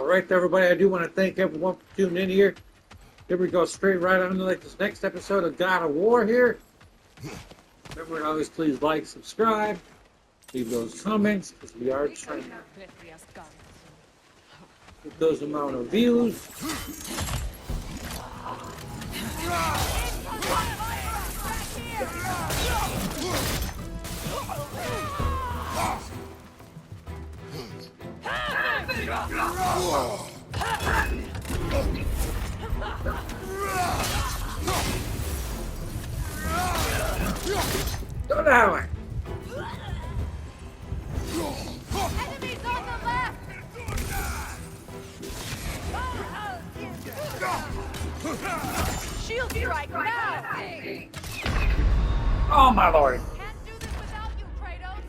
All right, everybody. I do want to thank everyone for tuning in here. Here we go, straight right on to like this next episode of God of War here. Remember to always please like, subscribe, leave those comments because we are trying to get those amount of views. Go that way. Enemies on the left! Shield strike now! Oh my lord. Can't do this without you, Kratos!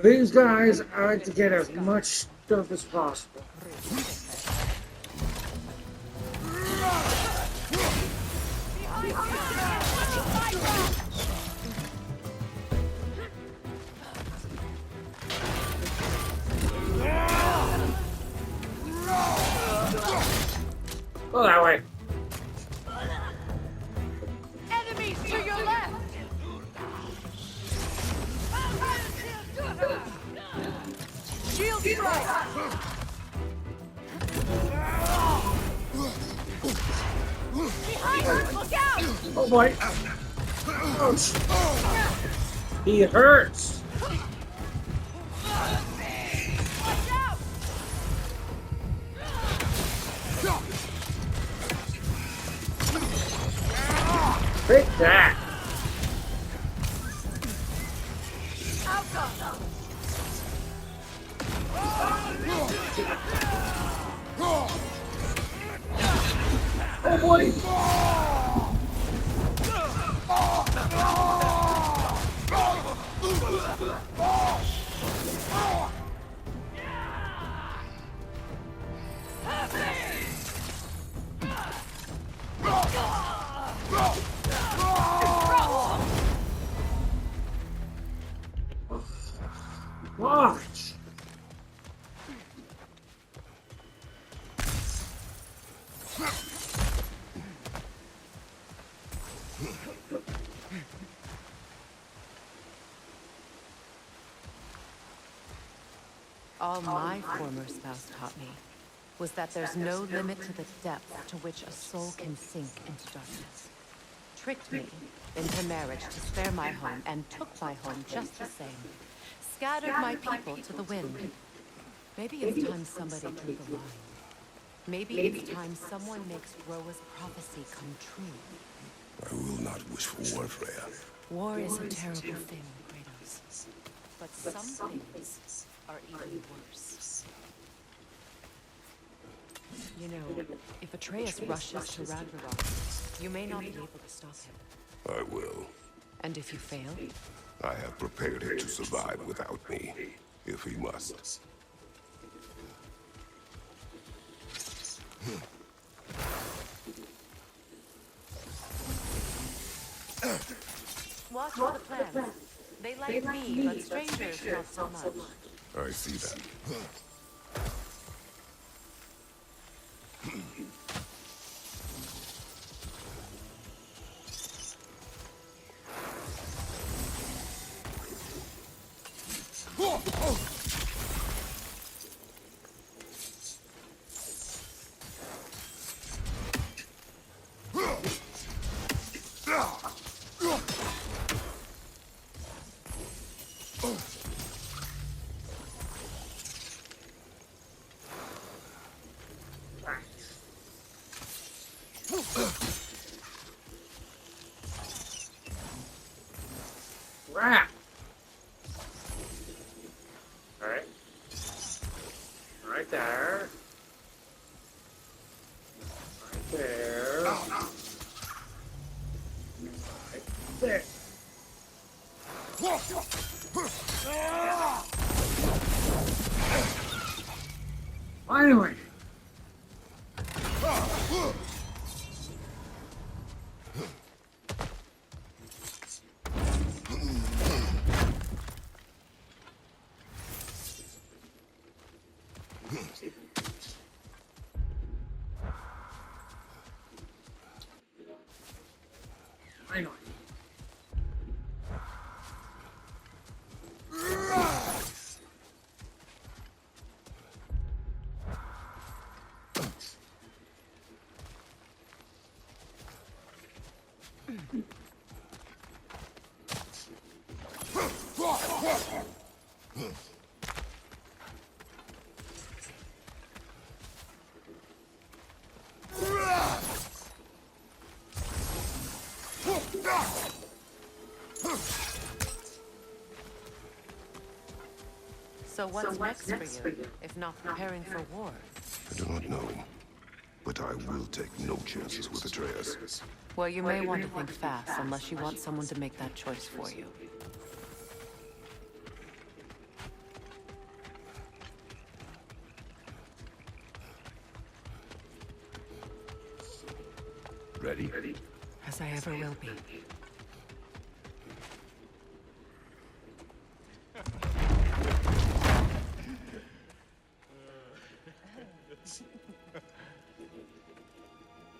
These guys, I like to get as much stuff as possible. Go that way. Enemies to your left! Shield strike! Behind us, look out! Oh boy. Ouch. He hurts. Watch out! Take that. Outcome! Oh boy. Watch. All my former spouse taught me was that there's no limit to the depth to which a soul can sink into darkness. Tricked me into marriage to spare my home and took my home just the same. Scattered my people to the wind. Maybe it's time somebody drew the line. Maybe it's time someone makes Roa's prophecy come true. I will not wish for war, Freya. War is a terrible thing, Kratos. But some things are even worse. You know, if Atreus rushes to Ragnarok, you may not be able to stop him. I will. And if you fail? I have prepared him to survive without me, if he must. Watch all the plans. They like me, but strangers not so much. I see that. Crap. Alright. Right there. Right there. Right there. Finally! Finally. So what's next for you, if not preparing for war? I do not know, but I will take no chances with Atreus. Well, you may want to think fast, unless you want someone to make that choice for you. Ready? As I ever will be.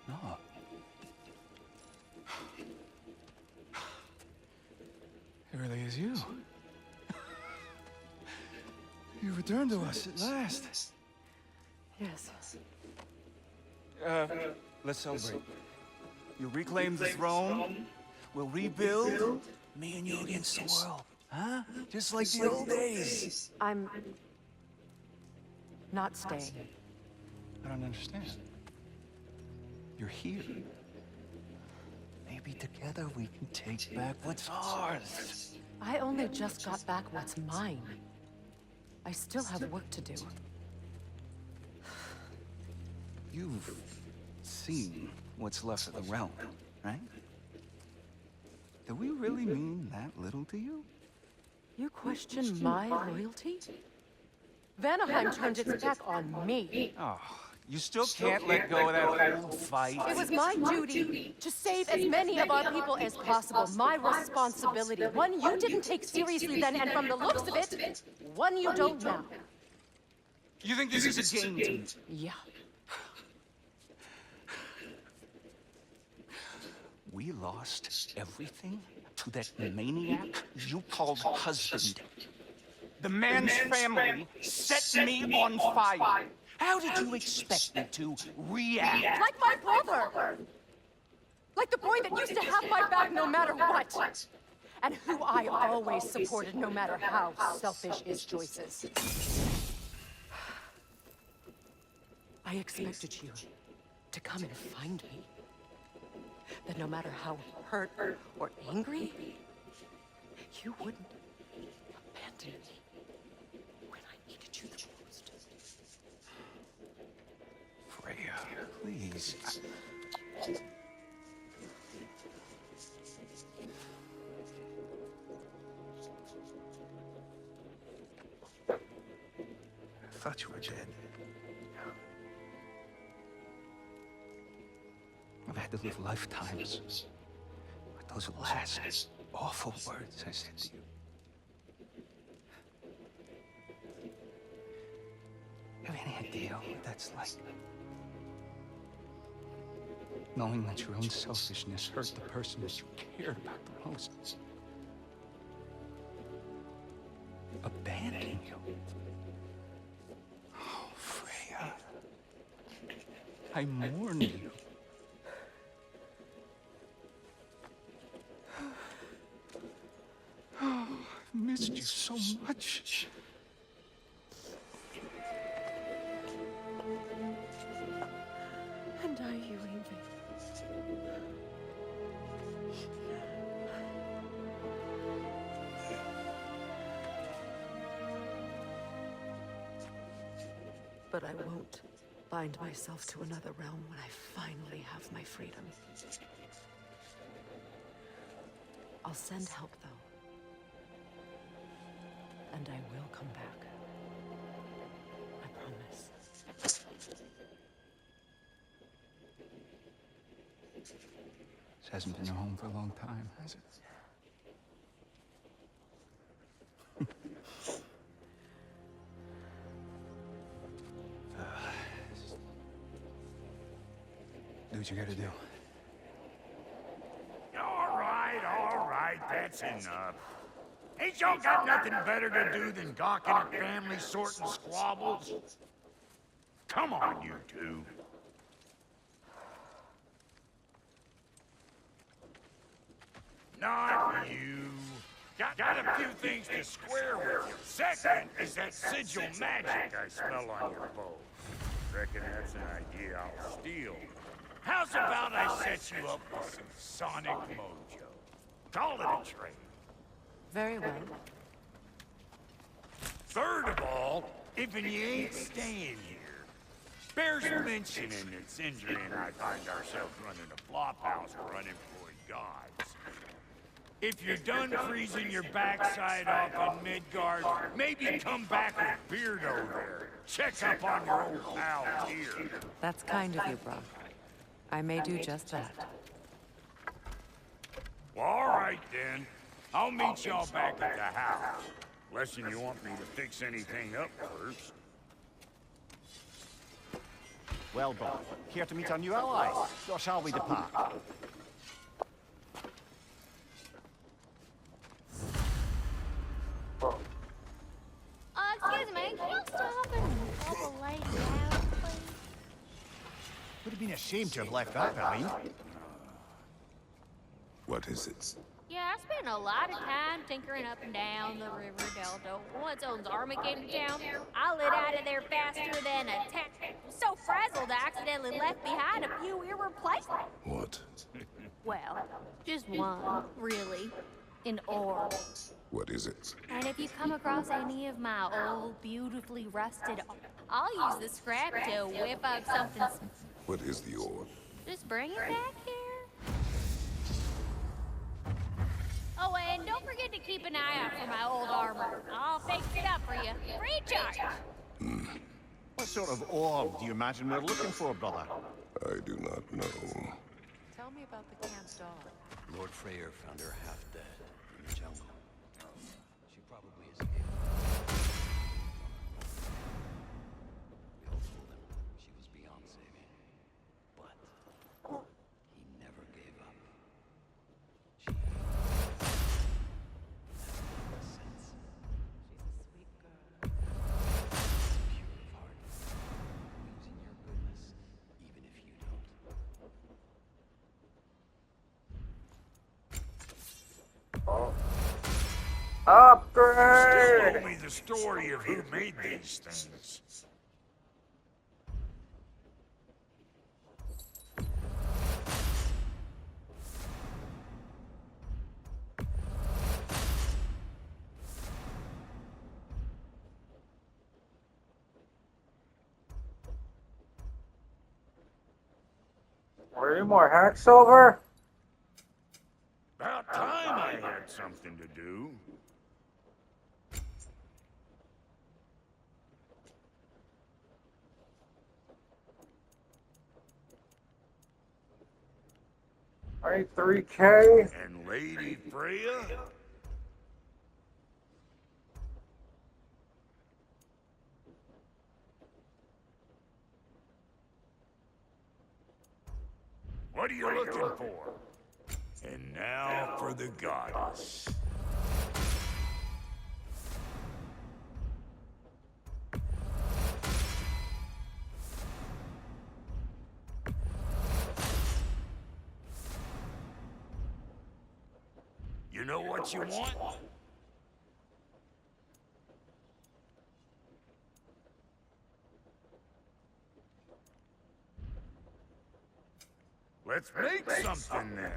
No. It really is you. You returned to us at last. Yes. Let's celebrate. You reclaim the throne. We'll rebuild. Me and you against the world. Huh? Just like the old days. I'm... not staying. I don't understand. You're here. Maybe together we can take back what's ours. I only just got back what's mine. I still have work to do. You've seen what's left of the realm, right? Do we really mean that little to you? You question my loyalty? Vanaheim turned its back on me. Oh, you still can't let go of that old fight. It was my duty to save as many of our people as possible. My responsibility. One you didn't take seriously then, and from the looks of it, one you don't now. You think this is a game to me? Yeah. We lost everything to that maniac you called husband. The man's family set me on fire. How did you expect me to react? Like my brother! Like the boy that used to have my back no matter what! And who I always supported no matter how selfish his choices. I expected you to come and find me. That no matter how hurt or angry, you wouldn't abandon me when I needed you the most. Freya, please. I thought you were dead. I've had to live lifetimes with those last awful words I said to you. You have any idea what that's like? Knowing that your own selfishness hurt the person that you cared about the most. Abandon you. Oh, Freya. I mourn you. Oh, I've missed you so much. And are you, Evie? But I won't bind myself to another realm when I finally have my freedom. I'll send help, though. And I will come back. I promise. This hasn't been your home for a long time, has it? Do what you gotta do. All right, that's enough. Ain't y'all got nothing better to do than gawking at family sorting squabbles? Come on, you two. Not you. Got a few things to square with you. Second is that sigil magic I smell on your bow. Reckon that's an idea I'll steal. How's about I set you up with some sonic mojo? Call it a trade. Very well. Third of all, if you ain't staying here, bears mentioning that Sindri and I find ourselves running a flop house for unemployed gods. If you're done freezing your backside off in Midgard, maybe come back with Beardo there. Check up on your old pal here. That's kind of you, Brock. I may do just that. Well, all right then. I'll meet y'all back at the house. Unless you want me to fix anything up first. Well, Brock, here to meet our new allies. Or shall we depart? Excuse me, can you stop and help a lady out, please? Would have been a shame to have left that behind. What is it? Yeah, I spent a lot of time tinkering up and down the river delta. Once Owen's army came to town, I lit out of there faster than a tack. So frazzled, I accidentally left behind a few irreplaceable. What? Well, just one, really. An orb. What is it? And if you come across any of my old, beautifully rusted, I'll use the scrap to whip up something. What is the orb? Just bring it back here. Oh, and don't forget to keep an eye out for my old armor. I'll fix it up for you. Free charge. What sort of orb do you imagine we're looking for, brother? I do not know. Tell me about the camp dog. Lord Freyr found her half dead in the jungle. She probably escaped. We all told him she was beyond saving. But he never gave up. She never since. She's a sweet girl. Pure of heart. Believes in your goodness, even if you don't. Still owe me the story of who made these things. Any more hacks over? About time I had something to do. Alright, 3K. And Lady Freya? What are you looking for? And now for the goddess. You know what you want? Let's make something then.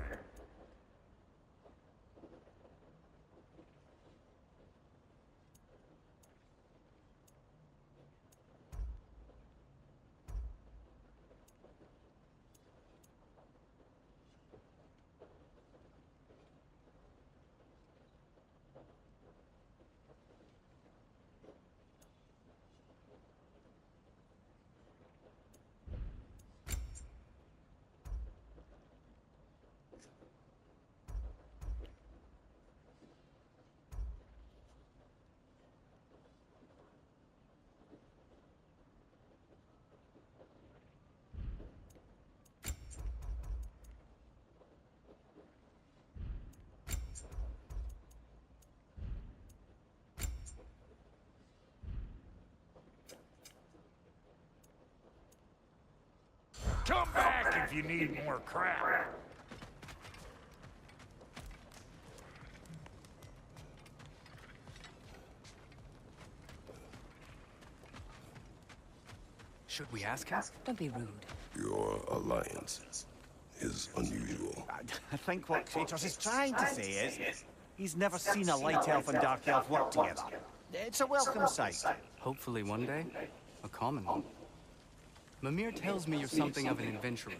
Come back if you need more crap. Should we ask him? Don't be rude. Your alliance is unusual. I think what Kratos is trying to say is he's never seen a light elf and dark elf work together. It's a welcome sight. Hopefully one day, a common one. Mimir tells me you're something of an adventurer.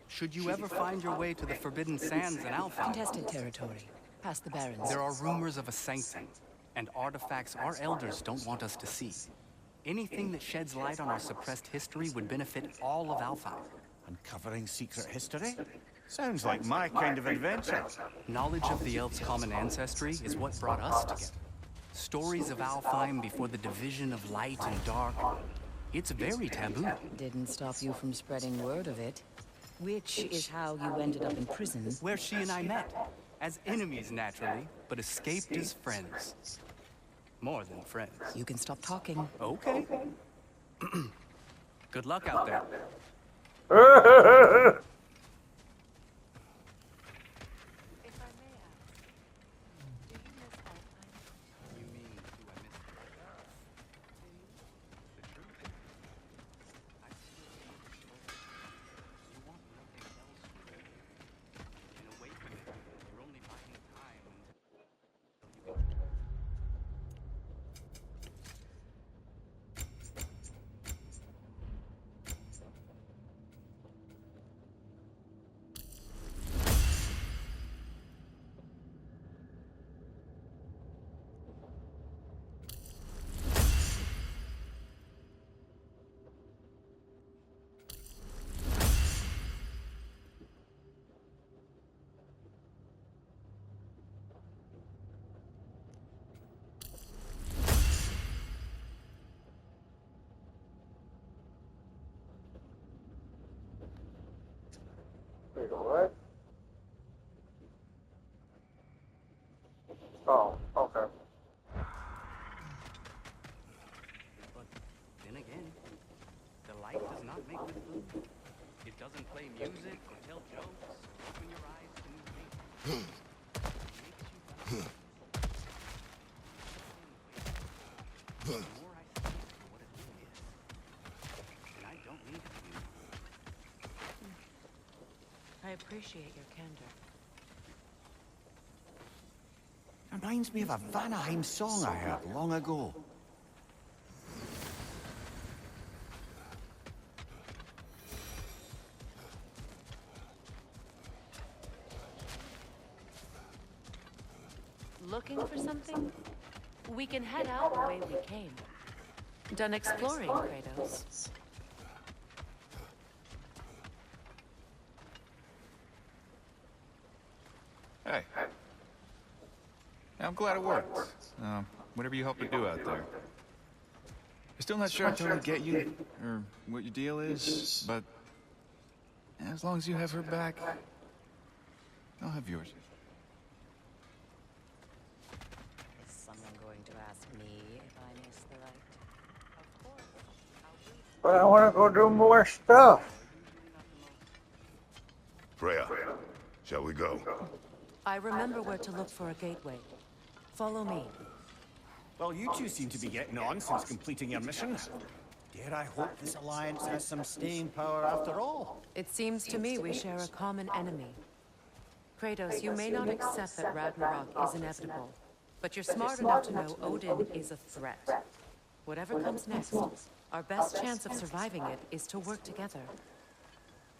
Should you ever find your way to the Forbidden Sands in Alpha, Contested territory. Past the Barrens. there are rumors of a sanctum, and artifacts our elders don't want us to see. Anything that sheds light on our suppressed history would benefit all of Alpha. Uncovering secret history? Sounds like my kind of adventure. Knowledge of the elves' common ancestry is what brought us together. Stories of Alfheim before the division of light and dark. It's very taboo. Didn't stop you from spreading word of it. Which is how you ended up in prison. Where she and I met. As enemies, naturally, but escaped as friends. More than friends. You can stop talking. Okay. Good luck out there. Wait, what? Oh, okay. But then again, the light does not make the food. It doesn't play music or tell jokes or open your eyes to new things. It makes you better. The more I see it for what it really is. And I don't need it to be. I appreciate your candor. Reminds me of a Vanaheim song I heard long ago. Looking for something? We can head out the way we came. Done exploring, Kratos. Hey. I'm glad it worked. Whatever you hope to do out there. I'm still not sure I totally get you, or what your deal is, but as long as you have her back, I'll have yours. Is someone going to ask me if I missed the light? Of course. But I want to go do more stuff. Freya, shall we go? I remember where to look for a gateway. Follow me. Well, you two seem to be getting on since completing your mission. Dare I hope this alliance has some staying power after all? It seems to me we share a common enemy. Kratos, you may not accept that Ragnarok is inevitable, but you're smart enough to know Odin is a threat. Whatever comes next, our best chance of surviving it is to work together.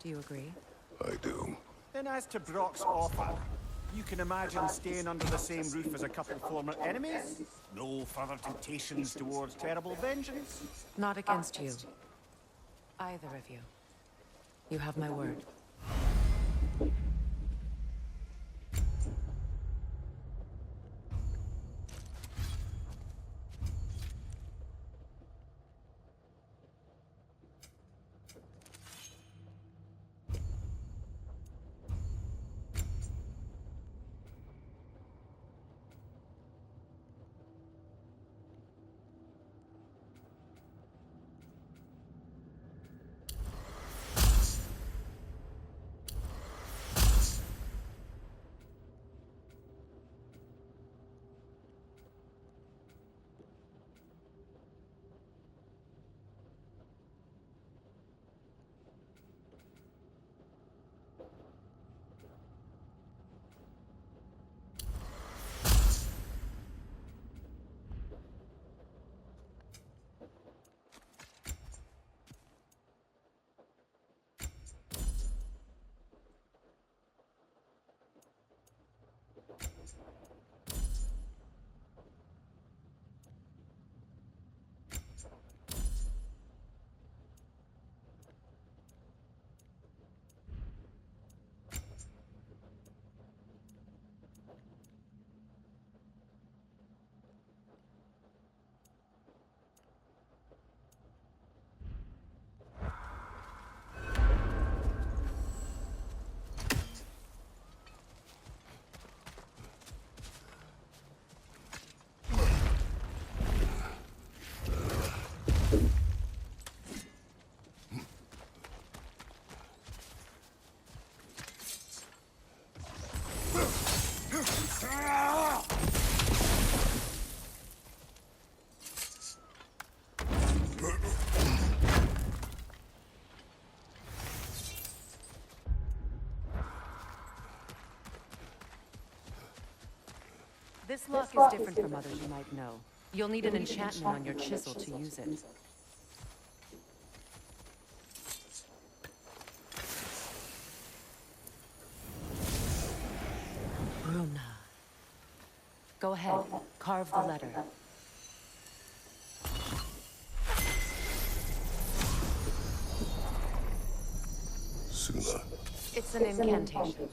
Do you agree? I do. Then as to Brock's offer, you can imagine staying under the same roof as a couple former enemies? No further temptations towards terrible vengeance? Not against you. Either of you. You have my word. This lock is different from others you might know. You'll need an enchantment on your chisel to use it. Bruna. Go ahead, carve the letter. Suna. It's an incantation.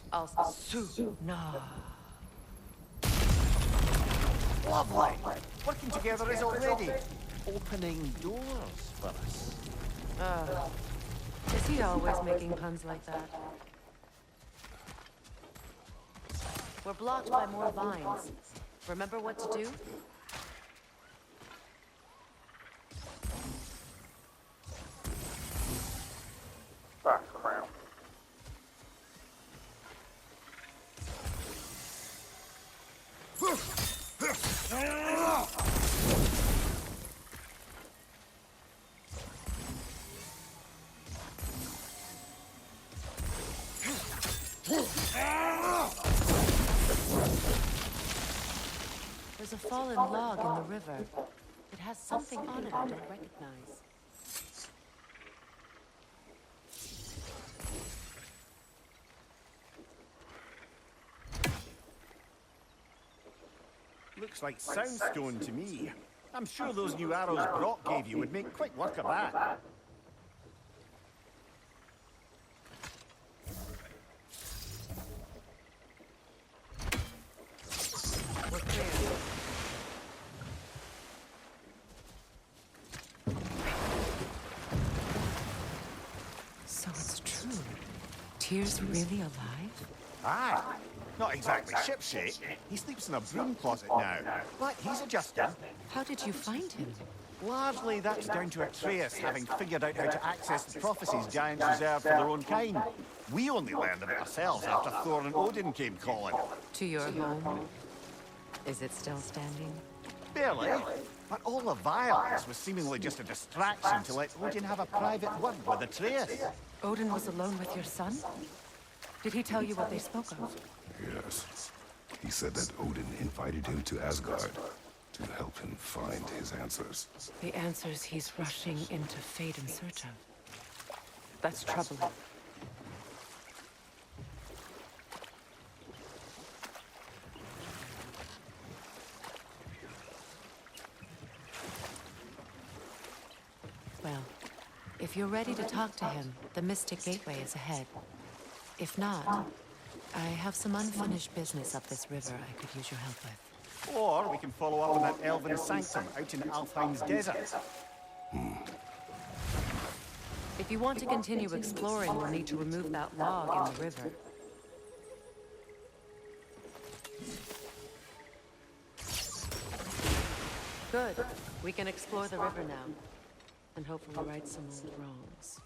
Suna. Lovely. Working together is already opening doors for us. Is he always making puns like that? We're blocked by more vines. Remember what to do? Ah, crap. There's a fallen log in the river. It has something on it I don't recognize. Looks like soundstone to me. I'm sure those new arrows Brock gave you would make quick work of that. We're clear. So it's true. Tyr's really alive? Aye. Not exactly shipshape. He sleeps in a broom closet now. But he's adjusting. How did you find him? Largely that's down to Atreus having figured out how to access the prophecies giants reserve for their own kind. We only learned of it ourselves after Thor and Odin came calling. To your home? Is it still standing? Barely. But all the violence was seemingly just a distraction to let Odin have a private word with Atreus. Odin was alone with your son? Did he tell you what they spoke of? Yes. He said that Odin invited him to Asgard to help him find his answers. The answers he's rushing into fate in search of. That's troubling. Well, if you're ready to talk to him, the Mystic Gateway is ahead. If not, I have some unfinished business up this river I could use your help with. Or we can follow up on that elven sanctum out in Alfheim's desert. If you want to continue exploring, you'll need to remove that log in the river. Good. We can explore the river now. And hopefully right some old wrongs.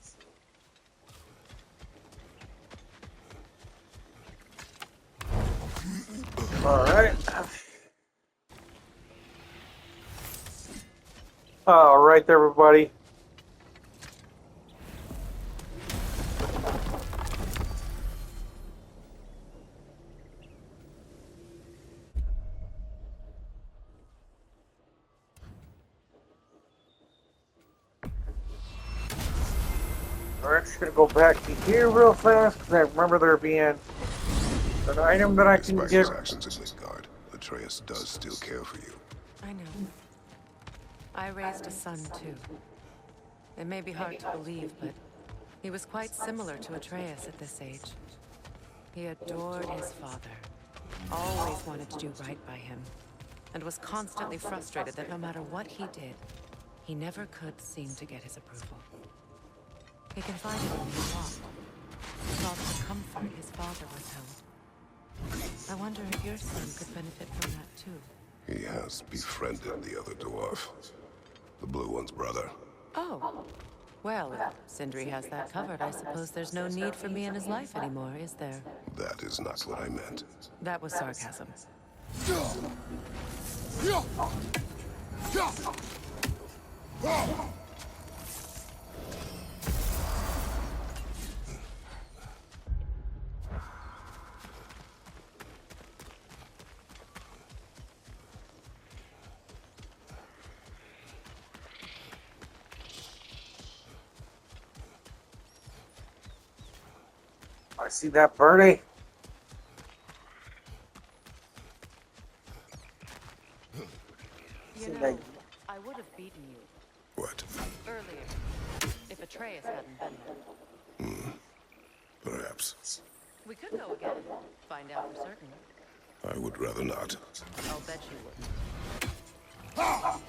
Alright. Alright there, everybody. We're just gonna go back to here real fast because I remember there being an item that I can Despite get. his actions in Midgard, Atreus does still care for you. I know. I raised a son, too. It may be hard to believe, but he was quite similar to Atreus at this age. He adored his father, always wanted to do right by him, and was constantly frustrated that no matter what he did, he never could seem to get his approval. He confided in me a lot. Sought the comfort his father withheld. I wonder if your son could benefit from that, too. He has befriended the other dwarf. The blue one's brother. Oh. Well, if Sindri has that covered, I suppose there's no need for me in his life anymore, is there? That is not what I meant. That was sarcasm. I see that birdie. You know, I would have beaten you What? earlier if Atreus hadn't been there. Perhaps. We could go again, find out for certain. I would rather not. I'll bet you wouldn't.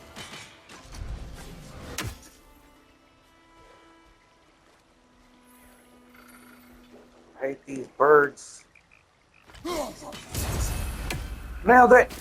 I hate these birds. Nailed it!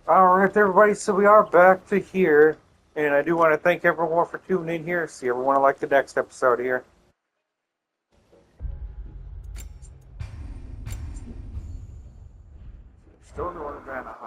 Alright everybody, so we are back to here, and I do want to thank everyone for tuning in here. See everyone like the next episode here. Still going to Vanaheim.